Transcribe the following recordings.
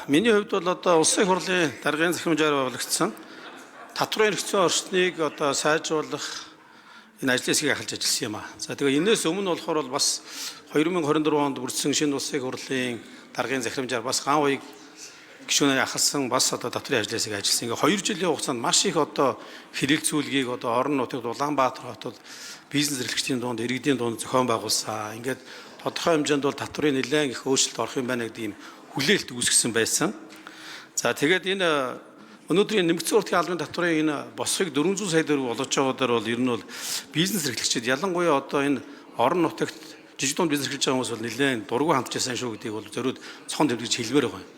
Миний хувьд бол одоо улсын хурлын даргын захимжаар байгуулагдсан татварын хэрэгцээ орчныг одоо сайжруулах энэ ажлын хэсгийг ахалж ажилласан юм аа. За тэгээ энэс өмнө болохоор бол бас 2024 онд бүрдсэн шинэ улсын хурлын даргын захимжаар бас ган уяг гишүүнээ ахалсан бас одоо татварын ажлын хэсгийг ажилласан. Ингээ 2 жилийн хугацаанд маш их одоо хэрэгцүүлгийг одоо орон нутагт Улаанбаатар хотод бизнес эрхлэгчдийн дунд иргэдийн дунд зохион байгуулсан. Ингээд тодорхой хэмжээнд бол татварын нэлээд их өөрчлөлт орох юм байна гэдэг ийм хүлээлт үүсгэсэн байсан. За тэгээд энэ өнөөдрийн нэмэгдсэн уртын албан татварын энэ босхийг 400 сая төгрөг болгож байгаагаар бол ер нь бол бизнес эрхлэгчид ялангуяа одоо энэ орон нутагт жижиг дунд бизнес эрхлэж байгаа хүмүүс бол нэлээд дургу хандж байсан шүү гэдгийг бол зориуд цохон тэмдэглэж хэлмээр байгаа юм.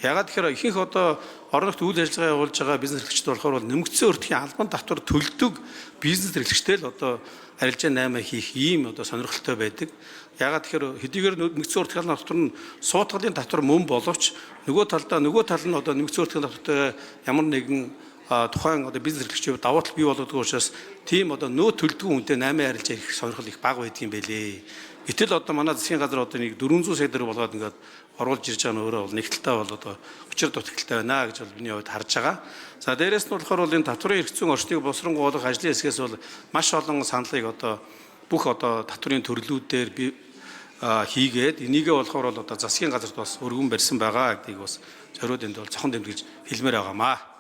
Ягаад тэгэхээр ихэнх одоо орон нутгад үйл ажиллагаа явуулж байгаа бизнес эрхлэгчид болохоор бол нэмэгдсэн уртын албан татвар төлдөг бизнес эрхлэгчтэй л одоо арилжаа 8 хийх ийм одоо сонирхолтой байдаг. Ягаад тэгэхээр хэдийгээр нэмэгдсэн уртын албан татвар нь суудгалын татвар мөн боловч нөгөө тал нь одоо нэмэгдсэн уртын татвартай ямар нэгэн тухайн одоо бизнес эрхлэгчид давуу тал бий болгодог учраас тийм одоо нөө төлдгөө үнэтэй 8 арилжаа их сонирхол их бага байдаг юм байлээ. Гэтэл одоо манай засгийн газар одоо нэг 400 сая төгрөг болгоод ингээд оруулж ирж байгаа нь өөрөө бол нэг талтай бол одоо учир дутагдaltaй байна гэж бол миний хувьд харж байгаа. За дээрэс нь болохоор бол энэ татварын хэрэгцээ орчныг босронгоолох ажлын хэсгээс бол маш олон саналыг одоо бүх одоо татварын төрлүүдээр хийгээд энийгээ болохоор бол одоо засгийн газарт бас өргөн барьсан байгаа гэдгийг бас зориуд энд бол цохон дэмжиж хэлмээр байгаамаа.